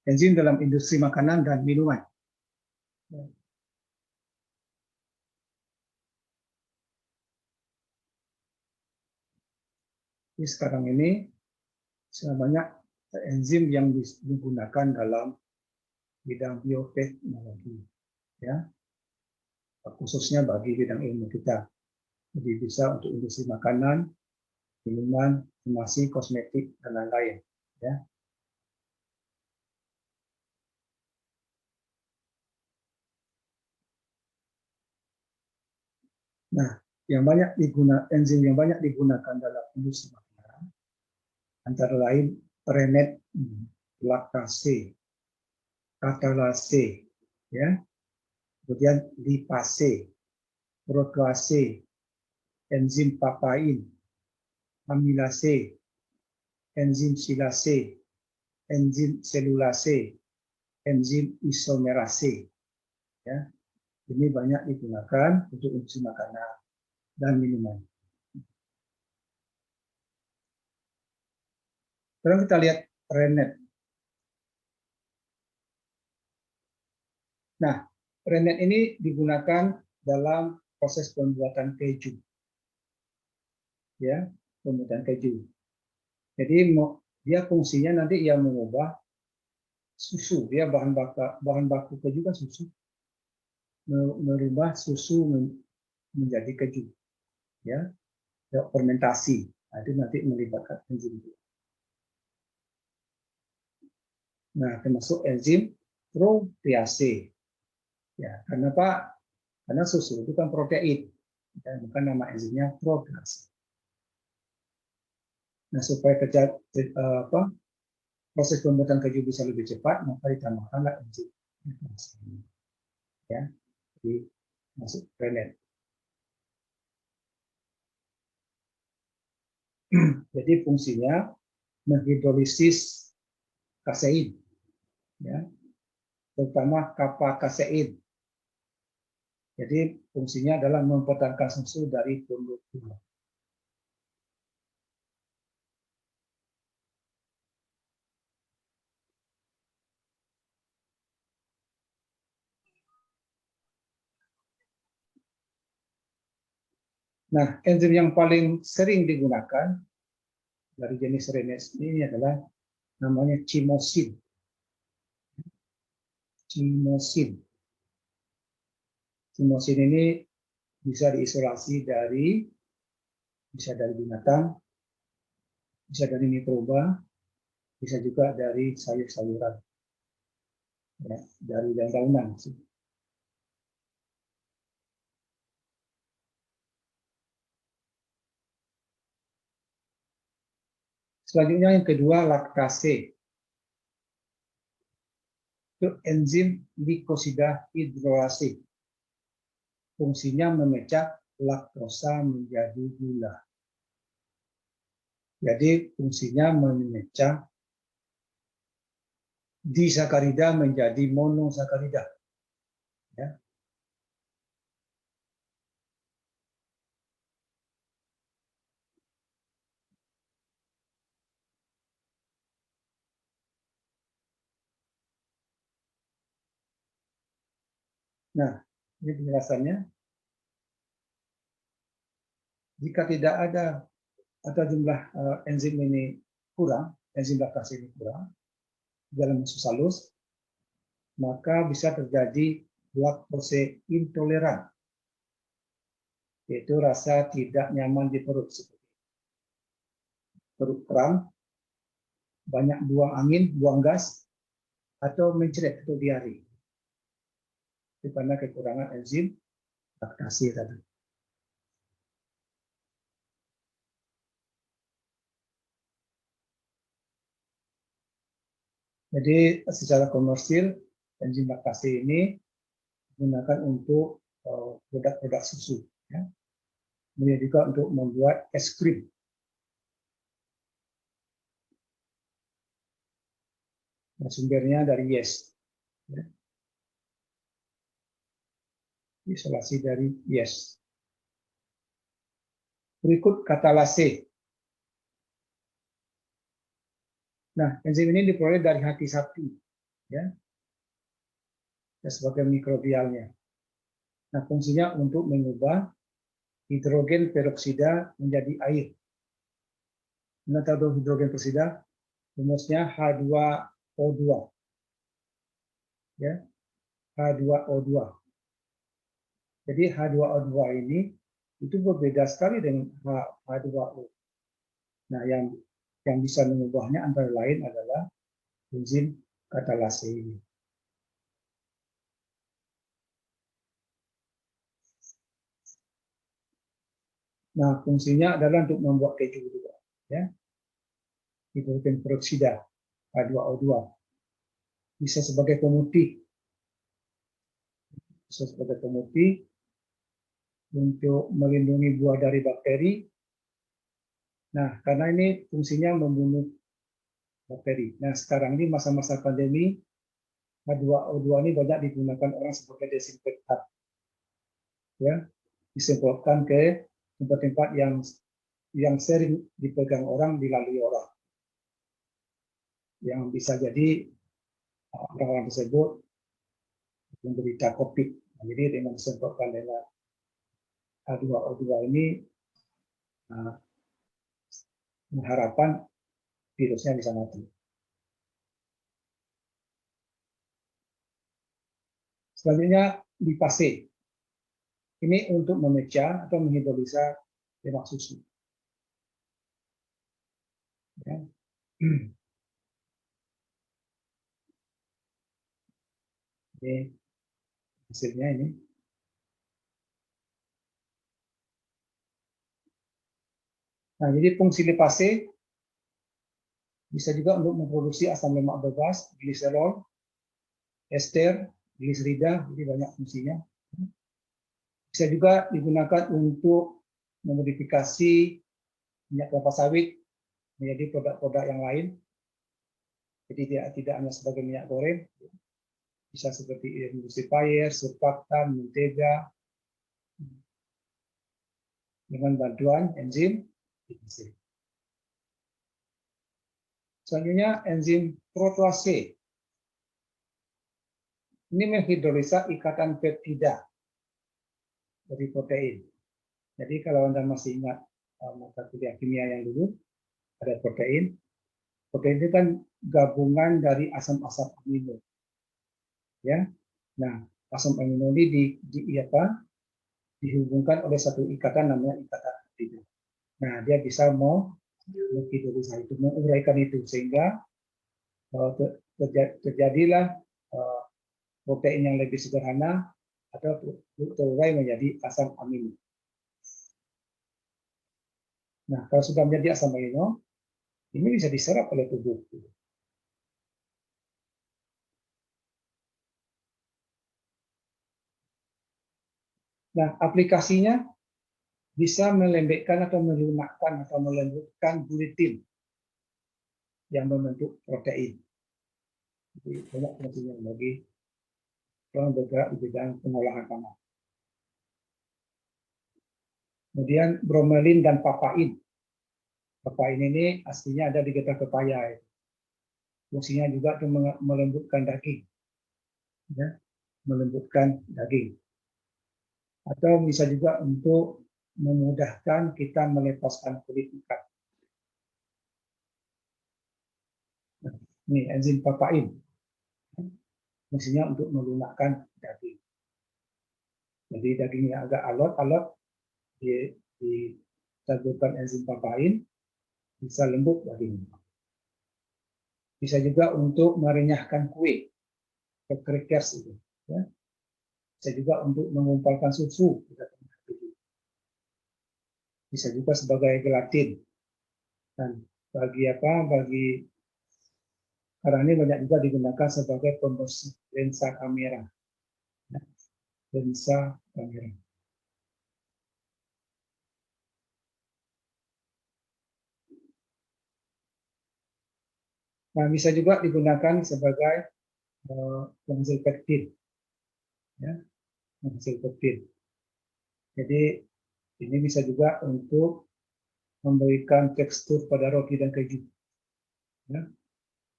enzim dalam industri makanan dan minuman. Jadi sekarang ini banyak enzim yang digunakan dalam bidang bioteknologi, ya, khususnya bagi bidang ilmu kita. Jadi bisa untuk industri makanan, minuman, farmasi, kosmetik, dan lain-lain. Ya. Nah, enzim yang banyak digunakan dalam industri makanan antara lain rennet, laktase, katalase, ya, kemudian lipase, protease, enzim papain, amilase, enzim silase, enzim selulase, enzim isomerase. Ya, ini banyak digunakan untuk industri makanan dan minuman. Sekarang kita lihat rennet. Nah, rennet ini digunakan dalam proses pembuatan keju. Ya, pembuatan keju. Jadi dia fungsinya nanti yang mengubah susu. Dia bahan baku keju kan susu. Merubah susu menjadi keju. Ya, fermentasi. Itu nanti melibatkan enzim. Nah, termasuk enzim protease. Ya, kenapa? Karena susu itu kan protein, ya, bukan nama enzimnya protease. Nah, supaya proses pembuatan keju bisa lebih cepat, maka ditambahkanlah enzim. Ya, jadi masuk rennet. Jadi fungsinya menghidrolisis kasein, ya, terutama kappa kasein. Jadi fungsinya adalah mempertahankan susu dari pembuluh darah. Nah, enzim yang paling sering digunakan dari jenis rennet ini adalah namanya chymosin. Chymosin ini bisa diisolasi bisa dari binatang, bisa dari mikroba, bisa juga dari sayur-sayuran, ya, dari daun-daunan. Selanjutnya yang kedua, laktase. Itu enzim glikosida hidrolase. Fungsinya memecah laktosa menjadi gula. Jadi fungsinya memecah disakarida menjadi monosakarida. Ya. Nah, ini penjelasannya. Jika tidak ada atau jumlah enzim ini kurang, enzim laktase ini kurang dalam usus halus, maka bisa terjadi laktose intoleran, yaitu rasa tidak nyaman di perut, seperti perut kram, banyak buang angin, buang gas, atau mencret atau diare. Itu karena kekurangan enzim laktase tadi. Jadi secara komersil enzim laktase ini digunakan untuk produk-produk susu, ya. Kemudian juga untuk membuat es krim. Nah, sumbernya dari yeast, ya. Isolasi dari yeast. Berikut katalase. Nah, enzim ini diperoleh dari hati sapi. ya, dan sebagai mikrobialnya. Nah, fungsinya untuk mengubah hidrogen peroksida menjadi air. Anda tahu hidrogen peroksida, rumusnya H2O2, ya, H2O2. Jadi H2O2 ini itu berbeda sekali dengan H2O. Nah, yang bisa mengubahnya antara lain adalah enzim katalase ini. Nah, fungsinya adalah untuk membuat keju juga, ya. Hidrogen peroksida H2O2 bisa sebagai pemutih, untuk melindungi buah dari bakteri. Nah, karena ini fungsinya membunuh bakteri. Nah, sekarang ini masa-masa pandemi, H2O2 ini banyak digunakan orang sebagai desinfektan, ya, disemprotkan ke tempat-tempat yang sering dipegang orang, dilalui orang, yang bisa jadi orang-orang tersebut menderita COVID. Nah, jadi dengan disemprotkan dengan H2O2 ini, harapan virusnya bisa mati. Selanjutnya lipase. Ini untuk memecah atau menghidrolisa lemak susu. Ya. Ini hasilnya ini. Nah, jadi fungsi lipase bisa juga untuk memproduksi asam lemak bebas, gliserol, ester, gliserida, jadi banyak fungsinya. Bisa juga digunakan untuk memodifikasi minyak kelapa sawit menjadi produk-produk yang lain. Jadi tidak hanya sebagai minyak goreng, bisa seperti emulsifier, surfaktan, mentega, dengan bantuan enzim lipase. Selanjutnya enzim protease. Ini menghidrolisa ikatan peptida dari protein. Jadi kalau Anda masih ingat mata kuliah kimia yang dulu, ada protein. Protein itu kan gabungan dari asam-asam amino. Ya. Nah, asam amino ini dihubungkan oleh satu ikatan namanya ikatan peptida. Nah, dia bisa menghidrolisa itu, menguraikan itu sehingga terjadilah protein yang lebih sederhana atau terurai menjadi asam amino. Nah, kalau sudah menjadi asam amino, ini bisa diserap oleh tubuh. Nah, aplikasinya bisa melembekkan atau melunakkan atau melembutkan buletin yang membentuk protein. Jadi banyak fungsinya bagi orang bergerak di bidang pengolahan pangan. Kemudian bromelin dan papain. Papain ini aslinya ada di getah pepaya. Fungsinya juga untuk melembutkan daging, ya, melembutkan daging. Atau bisa juga untuk memudahkan kita melepaskan kulit ikan. Ini enzim papain, fungsinya untuk melunakkan daging. Jadi dagingnya agak alot-alot, dicampurkan enzim papain, bisa lembut dagingnya. Bisa juga untuk merenyahkan kue, crackers itu. Ya. Bisa juga untuk mengumpalkan susu. Bisa juga sebagai gelatin. Dan bagi karena ini banyak juga digunakan sebagai pembersih lensa kamera. Lensa kamera. Nah, bisa juga digunakan sebagai penghasil peptid, ya, penghasil peptid. Jadi ini bisa juga untuk memberikan tekstur pada roti dan keju. Ya.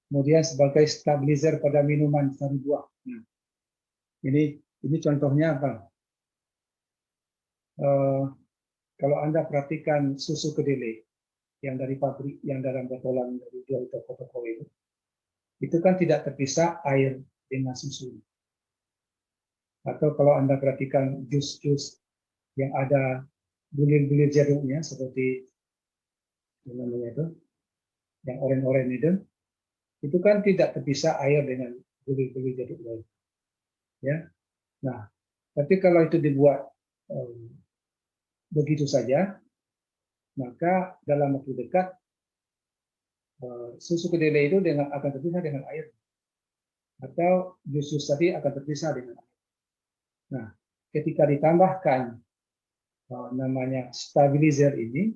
kemudian sebagai stabilizer pada minuman sari buah. Nah, ini contohnya apa? Kalau Anda perhatikan susu kedelai yang dari pabrik, yang dalam botolan dari toko-toko itu kan tidak terpisah air dengan susu. Atau kalau Anda perhatikan jus-jus yang ada bulir-bulir jeruknya seperti namanya itu, yang oranye-oranye itu kan tidak terpisah air dengan bulir-bulir jeruk. Ya, nah, tapi kalau itu dibuat begitu saja, maka dalam waktu dekat susu kedelai itu akan terpisah dengan air, atau jus-jus tadi akan terpisah dengan air. Nah, ketika ditambahkan namanya stabilizer ini,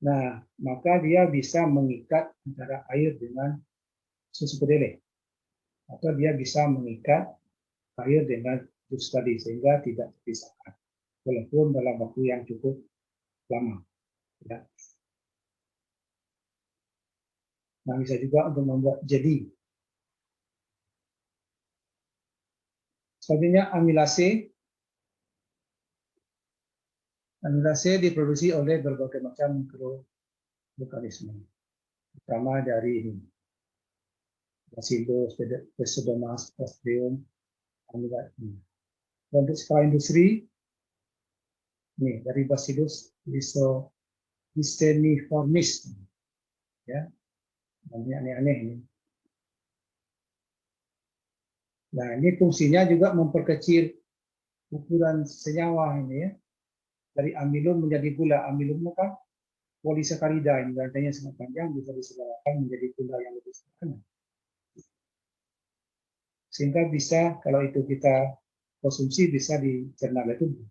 nah maka dia bisa mengikat antara air dengan susu kedelai, atau dia bisa mengikat air dengan jus tadi sehingga tidak terpisahkan, walaupun dalam waktu yang cukup lama. Ya. Nah, bisa juga untuk membuat jelly. Selanjutnya amilase. Amilase diproduksi oleh berbagai macam mikroorganisme, terutama dari ini, Bacillus, Pseudomonas, Clostridium, amilase. Untuk skala industri, nih dari Bacillus liseniformis, ya, namanya aneh-aneh ini. Nah, ini fungsinya juga memperkecil ukuran senyawa ini ya. Dari amilum menjadi gula. Amilum kan polisakarida, yang rantainya sangat panjang, bisa disederhanakan menjadi gula yang lebih sederhana. Sehingga bisa, kalau itu kita konsumsi, bisa dicerna oleh tubuh.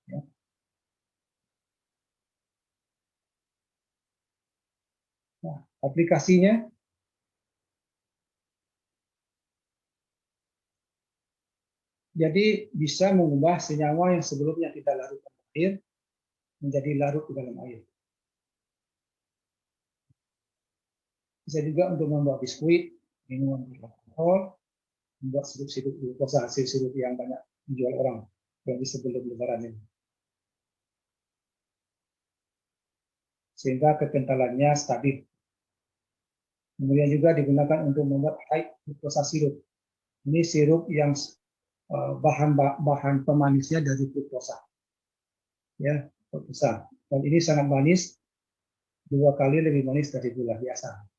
Ya. Nah, aplikasinya, jadi bisa mengubah senyawa yang sebelumnya kita larut dalam air menjadi larut di dalam air. Bisa juga untuk membuat biskuit, minuman beralkohol, membuat sirup-sirup glukosa, sirup yang banyak dijual orang yang sebelum lebaran ini. Sehingga kekentalannya stabil. Kemudian juga digunakan untuk membuat high glukosa sirup. Ini sirup yang bahan pemanisnya dari glukosa. Ya, glukosa. Dan ini sangat manis, 2 kali lebih manis dari gula biasa.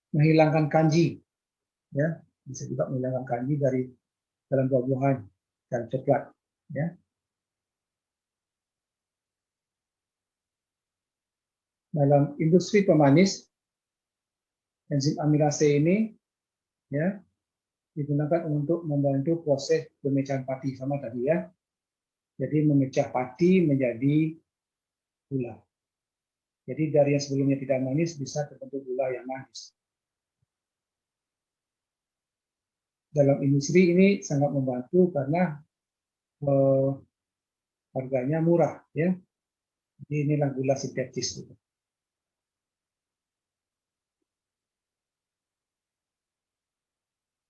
Menghilangkan kanji, ya, bisa juga menghilangkan kanji dari dalam buah-buahan dan coklat, ya. Dalam industri pemanis, enzim amilase ini, ya, digunakan untuk membantu proses pemecahan pati sama tadi ya. Jadi memecah pati menjadi gula. Jadi dari yang sebelumnya tidak manis bisa terbentuk gula yang manis. Dalam industri ini sangat membantu karena harganya murah ya. Jadi inilah gula sintetis.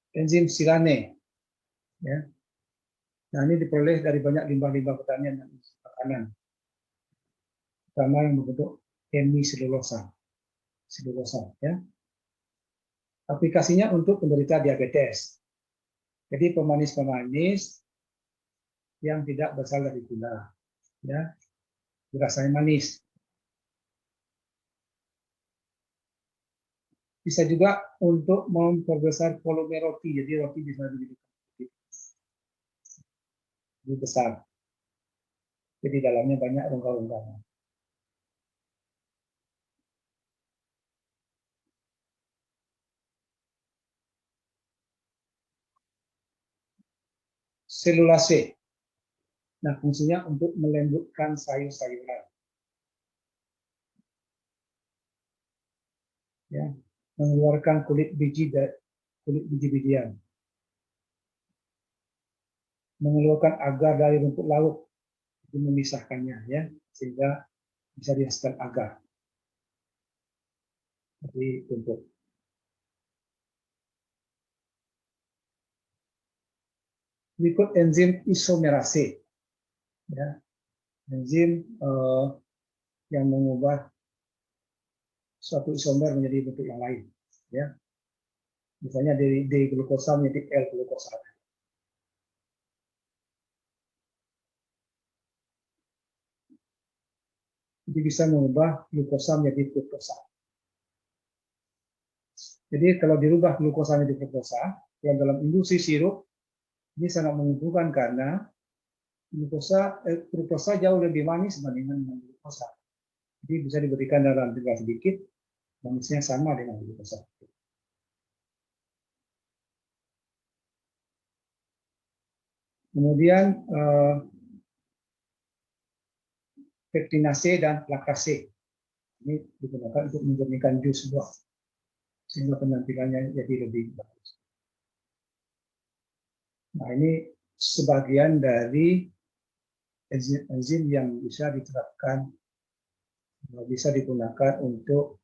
Enzim silane, ya. Nah ini diperoleh dari banyak limbah-limbah pertanian dan makanan, terutama yang membentuk hemiselulosa, ya. Aplikasinya untuk penderita diabetes. Jadi pemanis-pemanis yang tidak berasal dari gula, ya, rasanya manis. Bisa juga untuk memperbesar volume roti, jadi roti bisa lebih besar. Jadi dalamnya banyak rongga-rongganya. Selulase. Nah, fungsinya untuk melembutkan sayur-sayuran. Ya, mengeluarkan kulit biji-bijian. mengeluarkan agar dari rumput laut, itu memisahkannya ya, sehingga bisa dihasilkan agar dari rumput. Berikut enzim isomerase, ya, enzim yang mengubah suatu isomer menjadi bentuk yang lain, ya. Misalnya dari D-glukosa menjadi L-glukosa. Jadi bisa mengubah glukosa menjadi fruktosa. Jadi kalau dirubah glukosa menjadi fruktosa, yang dalam industri sirup ini sangat menguntungkan karena fruktosa jauh lebih manis dibandingkan dengan glukosa. Jadi bisa diberikan dalam jumlah sedikit, manisnya sama dengan glukosa. Kemudian pektinase dan laktase ini digunakan untuk menjernihkan jus buah sehingga penampilannya jadi lebih bagus. Nah, ini sebagian dari enzim yang bisa diterapkan, bisa digunakan untuk